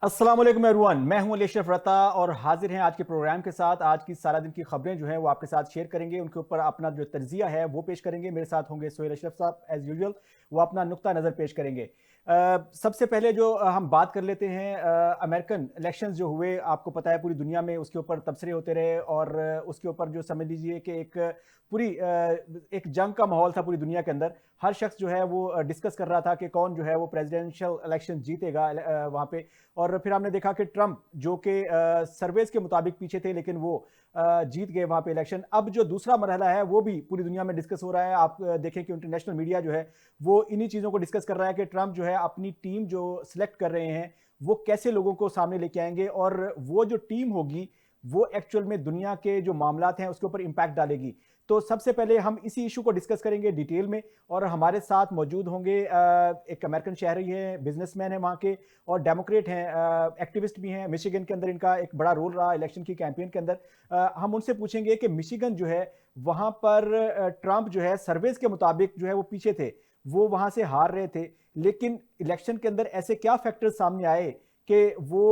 अस्सलाम वालेकुम एवरीवन, मैं हूं अशरफ रता और हाजिर हैं आज के प्रोग्राम के साथ। आज की सारा दिन की खबरें जो हैं वो आपके साथ शेयर करेंगे, उनके ऊपर अपना जो तज्जिया है वो पेश करेंगे। मेरे साथ होंगे सोहेल अशरफ साहब एज यूजुअल, वो अपना नुक्ता नज़र पेश करेंगे। सबसे पहले जो हम बात कर लेते हैं, अमेरिकन इलेक्शंस जो हुए, आपको पता है पूरी दुनिया में उसके ऊपर तबसरे होते रहे और उसके ऊपर जो समझ लीजिए कि एक जंग का माहौल था पूरी दुनिया के अंदर। हर शख्स जो है वो डिस्कस कर रहा था कि कौन जो है वो प्रेसिडेंशियल इलेक्शन जीतेगा वहाँ पे। और फिर हमने देखा कि ट्रंप जो कि सर्वेज के मुताबिक पीछे थे, लेकिन वो जीत गए वहां पे इलेक्शन। अब जो दूसरा मरहला है वो भी पूरी दुनिया में डिस्कस हो रहा है। आप देखें कि इंटरनेशनल मीडिया जो है वो इन्हीं चीज़ों को डिस्कस कर रहा है कि ट्रंप जो है अपनी टीम जो सिलेक्ट कर रहे हैं वो कैसे लोगों को सामने लेके आएंगे, और वो जो टीम होगी वो एक्चुअल में दुनिया के जो मामलात हैं उसके ऊपर इंपैक्ट डालेगी। तो सबसे पहले हम इसी इशू को डिस्कस करेंगे डिटेल में, और हमारे साथ मौजूद होंगे एक अमेरिकन शहरी हैं, बिजनेसमैन हैं वहाँ के, और डेमोक्रेट हैं, एक्टिविस्ट भी हैं। मिशिगन के अंदर इनका एक बड़ा रोल रहा इलेक्शन की कैंपेन के अंदर। हम उनसे पूछेंगे कि मिशिगन जो है वहाँ पर ट्रंप जो है सर्वेज के मुताबिक जो है वो पीछे थे, वो वहाँ से हार रहे थे, लेकिन इलेक्शन के अंदर ऐसे क्या फैक्टर्स सामने आए कि वो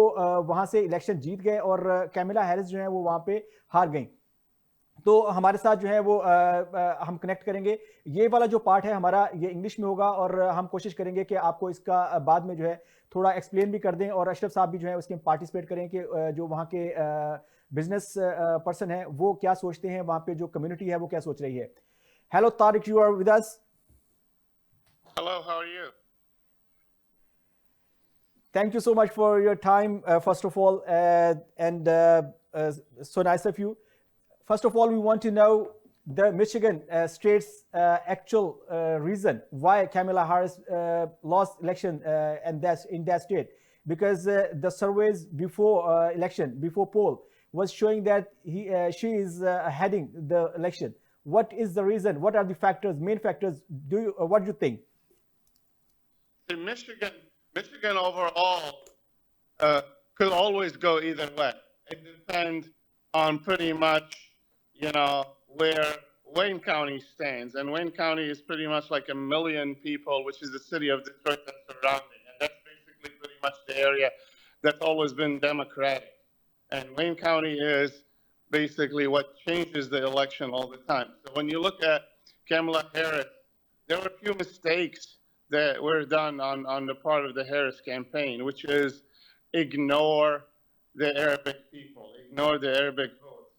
वहाँ से इलेक्शन जीत गए और कैमिला हैरिस जो है वो वहाँ पे हार गई। तो हमारे साथ जो है वो हम कनेक्ट करेंगे। ये वाला जो पार्ट है हमारा ये इंग्लिश में होगा, और हम कोशिश करेंगे कि आपको इसका बाद में जो है थोड़ा एक्सप्लेन भी कर दें, और अशरफ साहब भी जो है उसके पार्टिसिपेट करें कि जो वहाँ के बिजनेस पर्सन है वो क्या सोचते हैं, वहाँ पे जो कम्युनिटी है वो क्या सोच रही है। Hello Tariq, you are with us. Hello, how are you? Thank you so much for your time, first of all, and so nice of you. First of all, we want to know the Michigan state's actual reason why Kamala Harris lost election and in that state, because the surveys before election, before poll, was showing that she is heading the election. What is the reason? What are the factors, main factors? What do you think? In Michigan overall could always go either way. It depends on pretty much, where Wayne County stands. And Wayne County is pretty much like 1 million people, which is the city of Detroit that's surrounding. And that's basically pretty much the area that's always been Democratic. And Wayne County is basically what changes the election all the time. So when you look at Kamala Harris, there were a few mistakes that were done on the part of the Harris campaign, which is ignore the Arabic people, ignore the Arabic votes.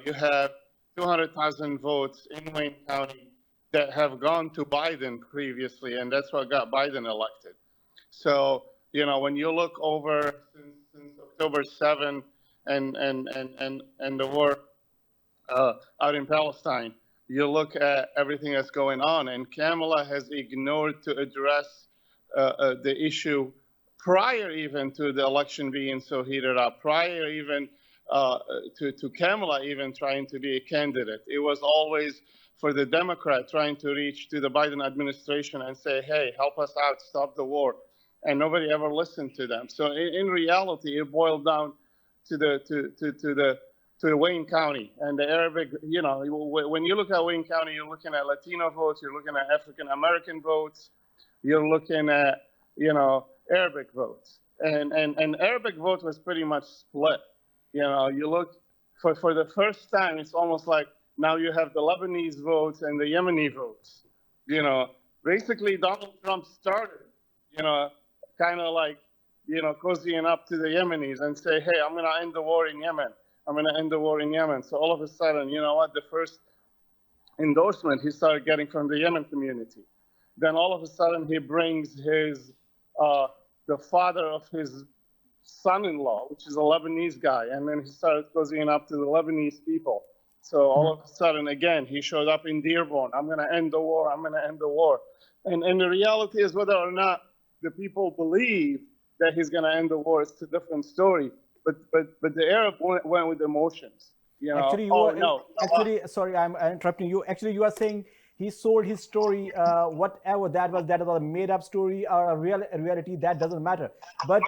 You have 200,000 votes in Wayne County that have gone to Biden previously, and that's what got Biden elected. So, when you look over since October 7 and the war out in Palestine, you look at everything that's going on, and Kamala has ignored to address the issue prior even to the election being so heated up, prior even to Kamala even trying to be a candidate. It was always for the Democrat trying to reach to the Biden administration and say, hey, help us out, stop the war. And nobody ever listened to them. So in reality, it boiled down to the Wayne County and the Arabic. When you look at Wayne County, you're looking at Latino votes, you're looking at African American votes, you're looking at Arabic votes, and Arabic vote was pretty much split. You look for the first time, it's almost like now you have the Lebanese votes and the Yemeni votes. Basically Donald Trump started, kind of like cozying up to the Yemenis and say, hey, I'm going to end the war in Yemen. I'm going to end the war in Yemen. So all of a sudden, the first endorsement he started getting from the Yemen community. Then all of a sudden he brings the father of his son-in-law, which is a Lebanese guy, and then he started cozying up to the Lebanese people. So all of a sudden, again, he showed up in Dearborn. I'm going to end the war. I'm going to end the war. And the reality is, whether or not the people believe that he's going to end the war, it's a different story. But the Arab went with emotions. Actually, sorry, I'm interrupting you. Actually, you are saying he sold his story, whatever that was a made-up story or a reality, that doesn't matter. But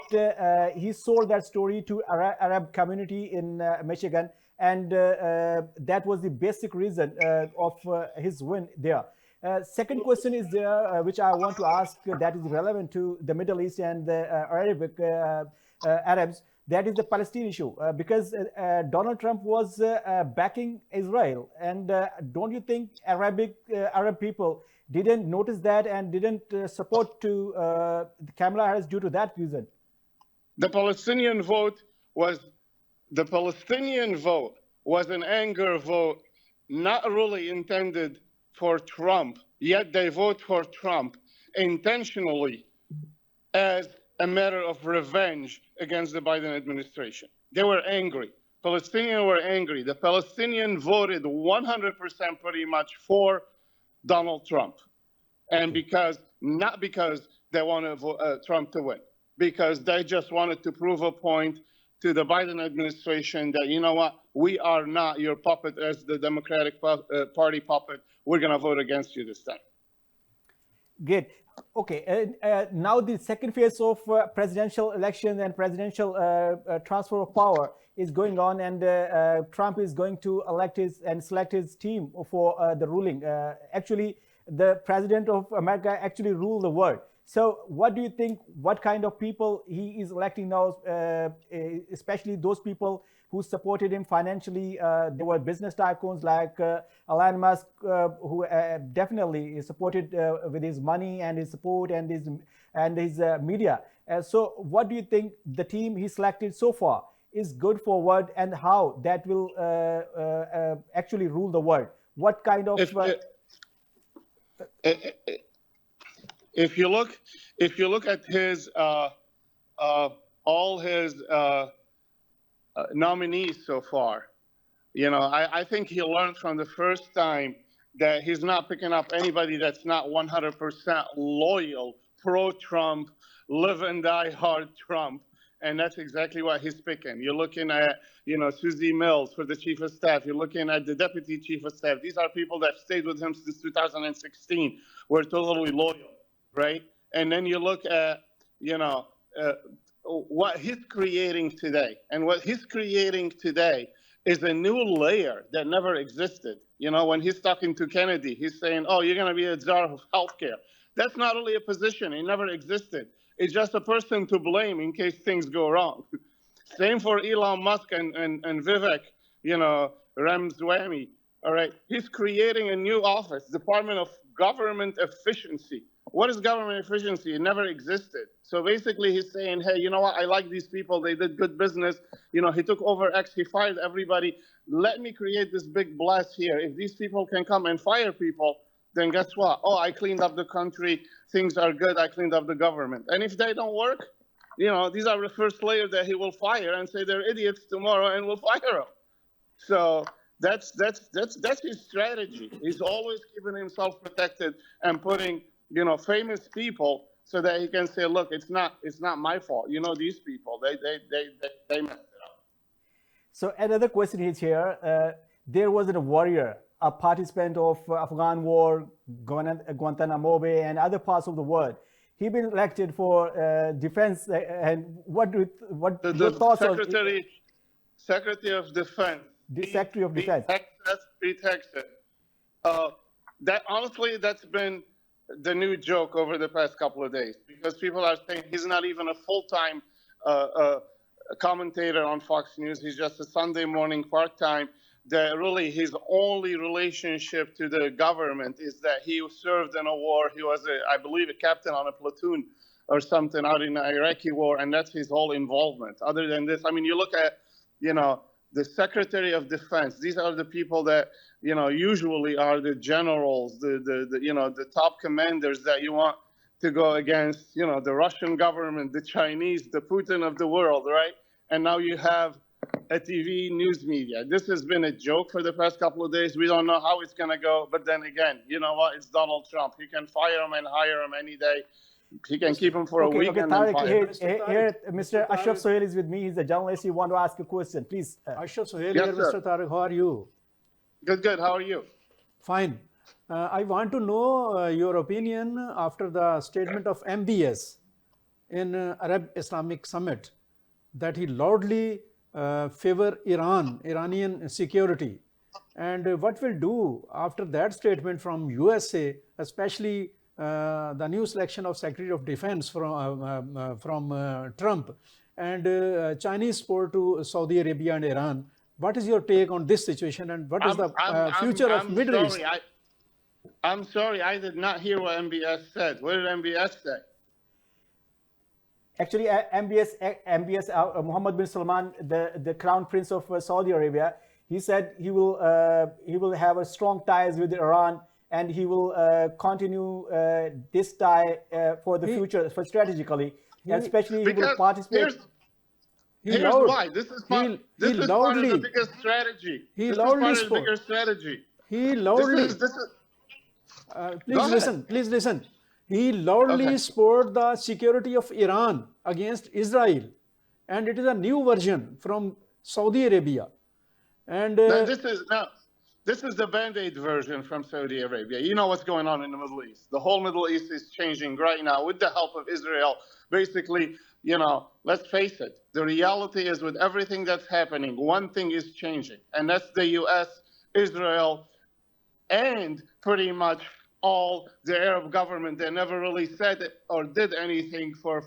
he sold that story to Arab community in Michigan, and that was the basic reason of his win there. Second question is there, which I want to ask, that is relevant to the Middle East and the Arabic Arabs, that is the Palestine issue, because Donald Trump was backing Israel. And don't you think Arab people didn't notice that and didn't support to Kamala Harris due to that reason? The Palestinian vote was an anger vote, not really intended for Trump, yet they vote for Trump intentionally as a matter of revenge against the Biden administration. They were angry. Palestinians were angry. The Palestinians voted 100% pretty much for Donald Trump. And not because they wanted Trump to win, because they just wanted to prove a point to the Biden administration that, you know what, we are not your puppet as the Democratic Party puppet. We're going to vote against you this time. Good. Okay. Now the second phase of presidential election and presidential transfer of power is going on, and Trump is going to elect and select his team for the ruling. Actually, the president of America actually rule the world. So what do you think, what kind of people he is electing now, especially those people who supported him financially? There were business tycoons like Elon Musk, who definitely is supported with his money and his support and his media. So what do you think the team he selected so far is good forward, and how that will actually rule the world? What kind of... If you look at his all his nominees so far, you know, I think he learned from the first time that he's not picking up anybody that's not 100% loyal, pro-Trump, live and die hard Trump, and that's exactly what he's picking. You're looking at, you know, Susie Mills for the chief of staff. You're looking at the deputy chief of staff. These are people that stayed with him since 2016. Were totally loyal. Right? And then you look at, you know, what he's creating today. And what he's creating today is a new layer that never existed. You know, when he's talking to Kennedy, he's saying, oh, you're going to be a czar of healthcare. That's not really a position. It never existed. It's just a person to blame in case things go wrong. Same for Elon Musk and Vivek, you know, Ramaswamy. All right. He's creating a new office, Department of Government Efficiency. What is government efficiency? It never existed. So basically he's saying, hey, you know what? I like these people. They did good business. You know, he took over X. He fired everybody. Let me create this big blast here. If these people can come and fire people, then guess what? Oh, I cleaned up the country. Things are good. I cleaned up the government. And if they don't work, you know, these are the first layer that he will fire and say they're idiots tomorrow and we'll fire them. So that's his strategy. He's always keeping himself protected and putting, you know, famous people so that he can say, look, it's not my fault. You know, these people, they messed it up. So another question is here. There was a warrior, a participant of Afghan war, Guantanamo Bay, and other parts of the world. He been elected for defense. And what your thoughts on Secretary of Defense? The Secretary of Defense. Texas. That honestly, that's been the new joke over the past couple of days, because people are saying he's not even a full-time commentator on Fox News. He's just a Sunday morning part-time. That really his only relationship to the government is that he served in a war. He was, I believe, a captain on a platoon or something out in the Iraqi war, and that's his whole involvement. Other than this, I mean, you look at, you know, the Secretary of Defense. These are the people that, you know, usually are the generals, the you know, the top commanders that you want to go against, you know, the Russian government, the Chinese, the Putin of the world, right? And now you have a TV news media. This has been a joke for the past couple of days. We don't know how it's going to go. But then again, you know what? It's Donald Trump. He can fire him and hire him any day. He can keep him for a week and then fire him. Here, Mr. Ashraf Sohail is with me. He's a journalist. He want to ask a question. Please. Ashraf Sohail Yes, here, sir. Mr. Tariq. How are you? Good. How are you? Fine. I want to know your opinion after the statement of MBS in Arab Islamic Summit that he loudly favor Iranian security. And what will do after that statement from USA, especially the new selection of Secretary of Defense from Trump, and Chinese support to Saudi Arabia and Iran. What is your take on this situation, and what is the future of Middle East? I'm sorry, I did not hear what MBS said. What did MBS say? Actually, MBS Mohammed bin Salman, the crown prince of Saudi Arabia, he said he will have a strong ties with Iran, and he will continue this tie for the future, for strategically, especially he will participate. Here's why. This is part of the biggest strategy. He loudly. Please listen. He loudly supported the security of Iran against Israel, and it is a new version from Saudi Arabia. And this is the Band-Aid version from Saudi Arabia. You know what's going on in the Middle East. The whole Middle East is changing right now with the help of Israel. Basically, you know, let's face it. The reality is, with everything that's happening, one thing is changing, and that's the U.S., Israel, and pretty much all the Arab government. They never really said it or did anything for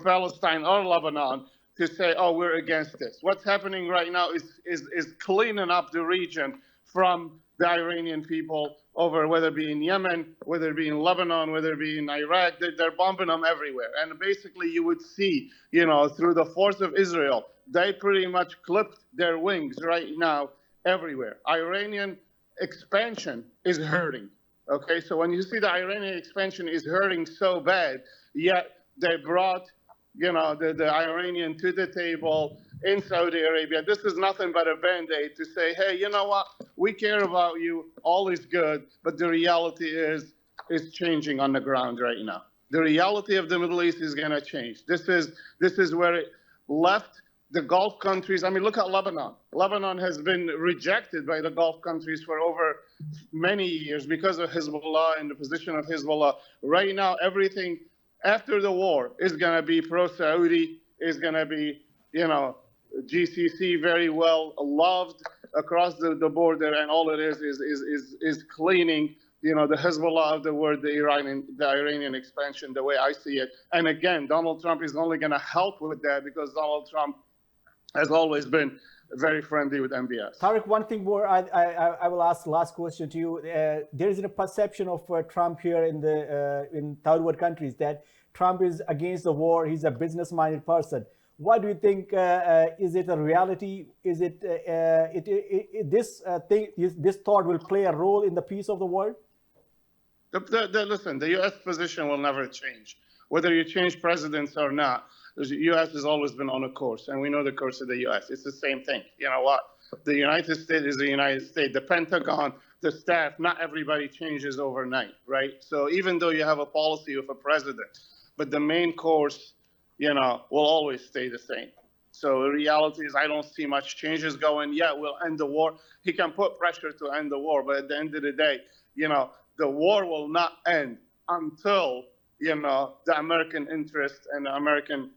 Palestine or Lebanon to say, oh, we're against this. What's happening right now is cleaning up the region from the Iranian people over, whether it be in Yemen, whether it be in Lebanon, whether it be in Iraq. They're bombing them everywhere. And basically you would see, you know, through the force of Israel, they pretty much clipped their wings right now everywhere. Iranian expansion is hurting. Okay, so when you see the Iranian expansion is hurting so bad, yet they brought, you know, the Iranian to the table in Saudi Arabia. This is nothing but a Band-Aid to say, hey, you know what? We care about you. All is good. But the reality is changing on the ground right now. The reality of the Middle East is going to change. This is where it left the Gulf countries. I mean, look at Lebanon. Lebanon has been rejected by the Gulf countries for over many years because of Hezbollah and the position of Hezbollah. Right now, everything after the war is going to be pro-Saudi, is going to be, you know, GCC very well loved across the border, and all it is cleaning, you know, the Hezbollah of the world, the Iranian expansion, the way I see it. And again, Donald Trump is only going to help with that because Donald Trump has always been very friendly with MBS. Tariq, one thing more, I will ask the last question to you. There is a perception of Trump here in third world countries that Trump is against the war. He's a business-minded person. What do you think? Is it a reality? Is it this thought will play a role in the peace of the world? Listen, the U.S. position will never change, whether you change presidents or not. The U.S. has always been on a course, and we know the course of the U.S. It's the same thing. You know what? The United States is the United States. The Pentagon, the staff, not everybody changes overnight, right? So even though you have a policy of a president, but the main course, you know, will always stay the same. So the reality is I don't see much changes going. Yeah, we'll end the war. He can put pressure to end the war, but at the end of the day, you know, the war will not end until, you know, the American interest and the American,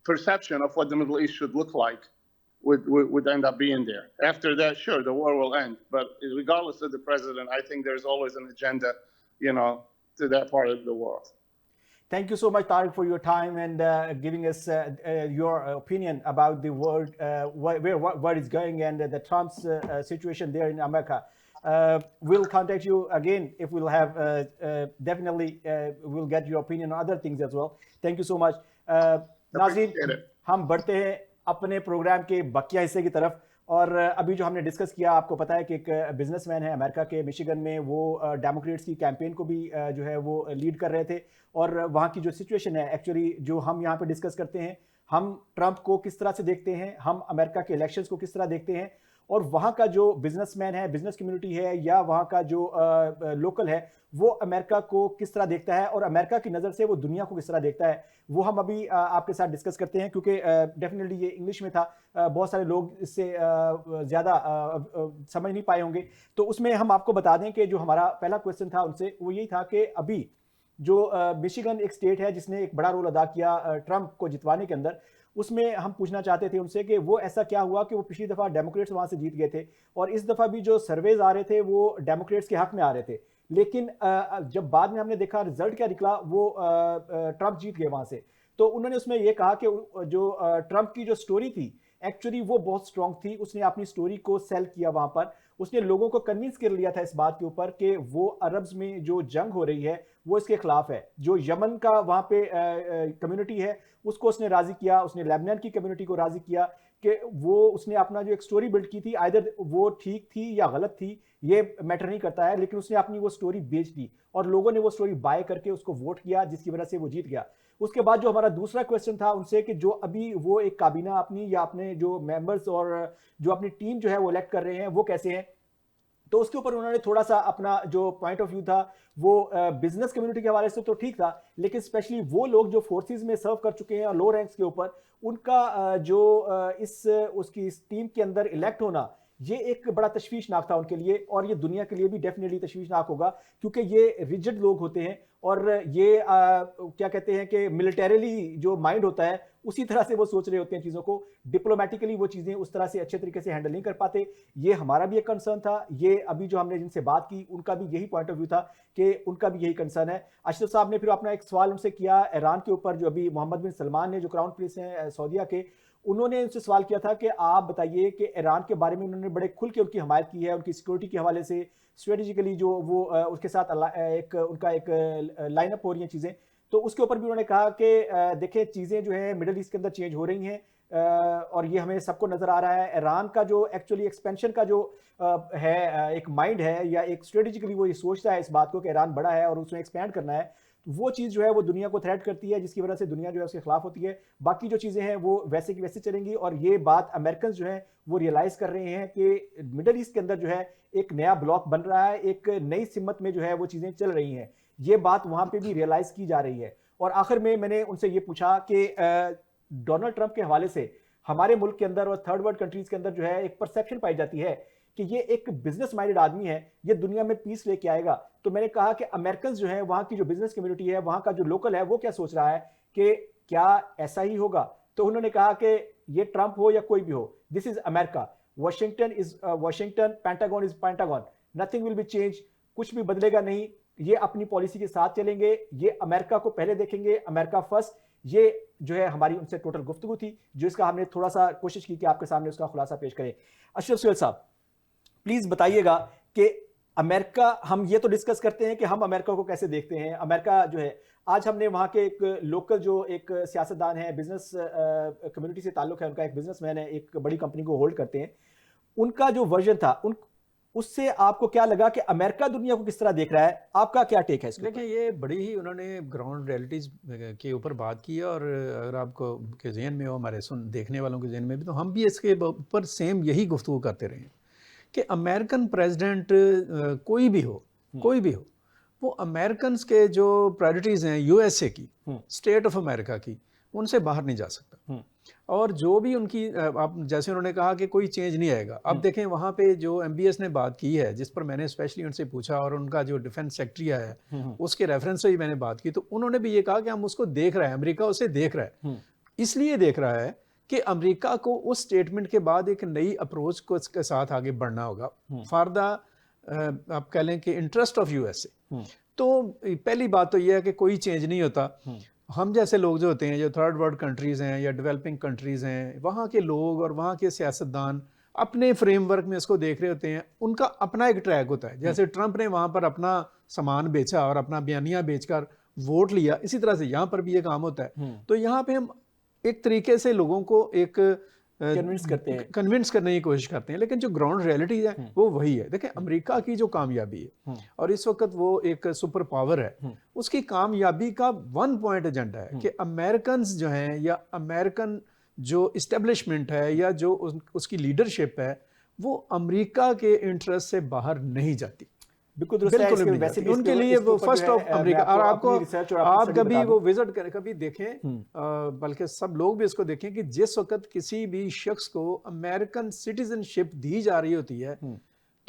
perception of what the Middle East should look like would end up being there. After that, sure, the war will end. But regardless of the president, I think there's always an agenda, you know, to that part of the world. Thank you so much, Tariq, for your time and giving us your opinion about the world, where it's going, and the Trump's situation there in America. We'll contact you again if we'll have definitely we'll get your opinion on other things as well. Thank you so much. नाज़रीन, हम बढ़ते हैं अपने programme के बकिया हिस्से की तरफ, और अभी जो हमने डिस्कस किया, आपको पता है कि एक बिजनेसमैन है अमेरिका के मिशिगन में, वो डेमोक्रेट्स की कैंपेन को भी जो है वो लीड कर रहे थे, और वहाँ की जो सिचुएशन है एक्चुअली जो हम यहाँ पे डिस्कस करते हैं, हम ट्रंप को किस तरह से देखते हैं, हम अमेरिका के इलेक्शंस को किस तरह देखते हैं, और वहाँ का जो बिजनेसमैन है, बिजनेस कम्युनिटी है, या वहाँ का जो लोकल है, वो अमेरिका को किस तरह देखता है, और अमेरिका की नज़र से वो दुनिया को किस तरह देखता है, वो हम अभी आपके साथ डिस्कस करते हैं, क्योंकि डेफिनेटली ये इंग्लिश में था, बहुत सारे लोग इससे ज़्यादा समझ नहीं पाए होंगे, तो उसमें हम आपको बता दें कि जो हमारा पहला क्वेश्चन था उनसे, वो यही था कि अभी जो मिशिगन एक स्टेट है जिसने एक बड़ा रोल अदा किया ट्रंप को जितवाने के अंदर, उसमें हम पूछना चाहते थे उनसे कि वो ऐसा क्या हुआ कि वो पिछली दफ़ा डेमोक्रेट्स वहाँ से जीत गए थे, और इस दफ़ा भी जो सर्वेज आ रहे थे वो डेमोक्रेट्स के हक में आ रहे थे। लेकिन जब बाद में हमने देखा रिजल्ट क्या निकला, वो ट्रंप जीत गए वहां से। तो उन्होंने उसमें ये कहा कि जो ट्रंप की जो स्टोरी थी एक्चुअली वो बहुत स्ट्रांग थी, उसने अपनी स्टोरी को सेल किया वहां पर, उसने लोगों को कन्विंस कर लिया था इस बात के ऊपर कि वो अरब्स में जो जंग हो रही है वो इसके खिलाफ है। जो यमन का वहां पे कम्युनिटी है उसको उसने राजी किया, उसने लेबनान की कम्युनिटी को राजी किया कि वो उसने अपना जो एक स्टोरी बिल्ड की थी, आइदर वो ठीक थी या गलत थी ये मैटर नहीं करता है, लेकिन उसने अपनी वो स्टोरी बेच दी और लोगों ने वो स्टोरी बाय करके उसको वोट किया, जिसकी वजह से वो जीत गया। उसके बाद जो हमारा दूसरा क्वेश्चन था उनसे कि जो अभी वो एक काबीना अपनी या अपने जो मेंबर्स और जो अपनी टीम जो है वो इलेक्ट कर रहे हैं वो कैसे हैं, तो उसके ऊपर उन्होंने थोड़ा सा अपना जो पॉइंट ऑफ व्यू था वो बिजनेस कम्युनिटी के हवाले से तो ठीक था, लेकिन स्पेशली वो लोग जो फोर्सेस में सर्व कर चुके हैं और लो रैंक्स के ऊपर उनका जो इस टीम के अंदर इलेक्ट होना ये एक बड़ा तशवीशनाक था उनके लिए, और ये दुनिया के लिए भी डेफिनेटली तशवीशनाक होगा क्योंकि ये रिजिड लोग होते हैं और ये क्या कहते हैं कि मिलिटरीली जो माइंड होता है उसी तरह से वो सोच रहे होते हैं चीज़ों को, डिप्लोमेटिकली वो चीज़ें उस तरह से अच्छे तरीके से हैंडल नहीं कर पाते। ये हमारा भी एक कंसर्न था, ये अभी जो हमने जिनसे बात की उनका भी यही पॉइंट ऑफ व्यू था कि उनका भी यही कंसर्न है। अशरफ साहब ने फिर अपना एक सवाल उनसे किया ईरान के ऊपर, जो अभी मोहम्मद बिन सलमान ने जो क्राउन प्रिंस हैं सऊदीया के, उन्होंने उनसे सवाल किया था कि आप बताइए कि ईरान के बारे में उन्होंने बड़े खुल के उनकी हमायत की है, उनकी सिक्योरिटी के हवाले से स्ट्रेटेजिकली जो वो उसके साथ एक उनका एक लाइनअप हो रही हैं चीज़ें, तो उसके ऊपर भी उन्होंने कहा कि देखें चीज़ें जो है मिडिल ईस्ट के अंदर चेंज हो रही हैं और ये हमें सबको नज़र आ रहा है। ईरान का जो एक्चुअली एक्सपेंशन का जो है एक माइंड है या एक स्ट्रेटेजिकली वो ये सोचता है इस बात को कि ईरान बड़ा है और उसमें एक्सपैंड करना है, तो वो चीज़ जो है वो दुनिया को थ्रेट करती है, जिसकी वजह से दुनिया जो है उसके खिलाफ होती है। बाकी जो चीज़ें हैं वो वैसे की वैसे चलेंगी और ये बात अमेरिकन जो है वो रियलाइज़ कर रहे हैं कि मिडिल ईस्ट के अंदर जो है एक नया ब्लॉक बन रहा है, एक नई सिमत में जो है वो चीज़ें चल रही हैं, ये बात वहाँ पे भी रियलाइज़ की जा रही है। और आखिर में मैंने उनसे ये पूछा कि डोनाल्ड ट्रंप के हवाले से हमारे मुल्क के अंदर और थर्ड वर्ल्ड कंट्रीज के अंदर जो है एक परसेप्शन पाई जाती है कि ये एक बिजनेस माइंडेड आदमी है, ये दुनिया में पीस लेके आएगा। तो मैंने कहा कि अमेरिकन जो है वहाँ की जो बिजनेस कम्युनिटी है, वहाँ का जो लोकल है, वो क्या सोच रहा है कि क्या ऐसा ही होगा। तो उन्होंने कहा कि ये ट्रंप हो या कोई भी हो, this is America, Washington is Washington, pentagon is pentagon, nothing will be change, कुछ भी बदलेगा नहीं, ये अपनी पॉलिसी के साथ चलेंगे, ये अमेरिका को पहले देखेंगे, अमेरिका फर्स्ट। ये जो है हमारी उनसे टोटल गुफ्तगू थी, जो इसका हमने थोड़ा सा कोशिश की कि आपके सामने उसका खुलासा पेश करें। अशरफ सुहेल साहब प्लीज बताइएगा कि अमेरिका, हम ये तो डिस्कस करते हैं कि हम अमेरिका को कैसे देखते हैं। अमेरिका जो है आज हमने वहाँ के एक लोकल जो एक सियासतदान है, बिजनेस कम्युनिटी से ताल्लुक है, उनका एक बिजनेसमैन है, एक बड़ी कंपनी को होल्ड करते हैं, उनका जो वर्जन था उससे आपको क्या लगा कि अमेरिका दुनिया को किस तरह देख रहा है, आपका क्या टेक है इसके ऊपर? देखिए ये बड़ी ही उन्होंने ग्राउंड रियलिटीज़ के ऊपर बात की है, और अगर आपको के जहन में हो, हमारे देखने वालों के जहन में भी, तो हम भी इसके ऊपर सेम यही गुफ्तगू करते रहे हैं कि अमेरिकन प्रेसिडेंट कोई भी हो, वो अमेरिकन के जो प्रायोरिटीज़ हैं यूएसए की, स्टेट ऑफ अमेरिका की, उनसे बाहर नहीं जा सकता। और जो भी उनकी आप जैसे उन्होंने कहा कि कोई चेंज नहीं आएगा, अब देखें वहाँ पे जो एमबीएस ने बात की है, जिस पर मैंने स्पेशली उनसे पूछा, और उनका जो डिफेंस सेक्रेटरी आया है उसके रेफरेंस से ही मैंने बात की, तो उन्होंने भी ये कहा कि हम उसको देख रहे हैं, अमेरिका उसे देख रहा है, इसलिए देख रहा है कि अमेरिका को उस स्टेटमेंट के बाद एक नई अप्रोच को इसके साथ आगे बढ़ना होगा फॉर द आप कह लें कि इंटरेस्ट ऑफ यूएसए। तो पहली बात तो यह है कि कोई चेंज नहीं होता। हम जैसे लोग जो होते हैं, जो थर्ड वर्ल्ड कंट्रीज़ हैं या डेवलपिंग कंट्रीज़ हैं, वहाँ के लोग और वहाँ के सियासतदान अपने फ्रेमवर्क में इसको देख रहे होते हैं, उनका अपना एक ट्रैक होता है। जैसे ट्रंप ने वहाँ पर अपना सामान बेचा और अपना बयानिया बेचकर वोट लिया, इसी तरह से यहाँ पर भी ये काम होता है। तो यहाँ पे हम एक तरीके से लोगों को एक कन्विंस करने की कोशिश करते हैं, लेकिन जो ग्राउंड रियलिटी है वो वही है। देखें अमेरिका की जो कामयाबी है और इस वक्त वो एक सुपर पावर है, उसकी कामयाबी का वन पॉइंट एजेंडा है कि अमेरिकन जो हैं या अमेरिकन जो इस्टेब्लिशमेंट है या जो उसकी लीडरशिप है, वो अमेरिका के इंटरेस्ट से बाहर नहीं जाती। बिल्कुल वैसे भी उनके लिए वो फर्स्ट ऑफ अमेरिका। और आपको आप कभी वो विजिट करें, कभी देखें, बल्कि सब लोग भी इसको देखें कि जिस वक्त किसी भी शख्स को अमेरिकन सिटीजनशिप दी जा रही होती है,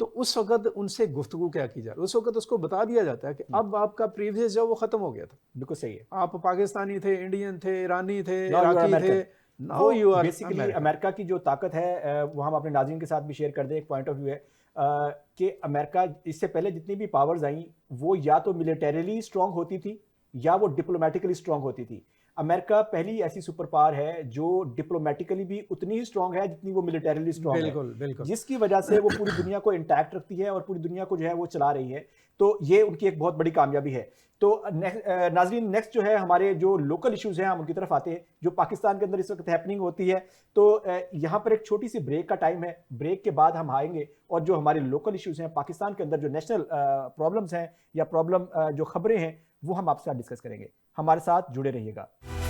तो उस वक्त उनसे गुफ्तगू क्या की जा रही है, उस वक्त उसको बता दिया जाता है कि अब आपका प्रीवियस जो वो खत्म हो गया था। बिल्कुल सही है, आप पाकिस्तानी थे, इंडियन थे, ईरानी थे, इराकी थे, Now वो you are basically America. America की जो ताकत है वो हम अपने नाज़रीन के साथ भी शेयर कर दें। एक पॉइंट ऑफ व्यू है कि अमेरिका इससे पहले जितनी भी पावर्स आई वो या तो मिलिटरीली स्ट्रांग होती थी या वो डिप्लोमेटिकली स्ट्रांग होती थी। अमेरिका पहली ऐसी सुपर पावर है जो डिप्लोमेटिकली भी उतनी ही स्ट्रांग है जितनी वो मिलिटरीली स्ट्रांग है, बिल्कुल बिल्कुल जिसकी वजह से वो पूरी दुनिया को इंटैक्ट रखती है और पूरी दुनिया को जो है वो चला रही है। तो ये उनकी एक बहुत बड़ी कामयाबी है। तो नाजरीन, नेक्स्ट जो है हमारे जो लोकल इश्यूज हैं हम उनकी तरफ आते हैं जो पाकिस्तान के अंदर इस वक्त हैपनिंग होती है। तो यहाँ पर एक छोटी सी ब्रेक का टाइम है, ब्रेक के बाद हम आएंगे और जो हमारे लोकल इश्यूज हैं पाकिस्तान के अंदर, जो नेशनल प्रॉब्लम्स हैं या प्रॉब्लम जो खबरें हैं, वो हम आपसे डिस्कस करेंगे। हमारे साथ जुड़े रहिएगा।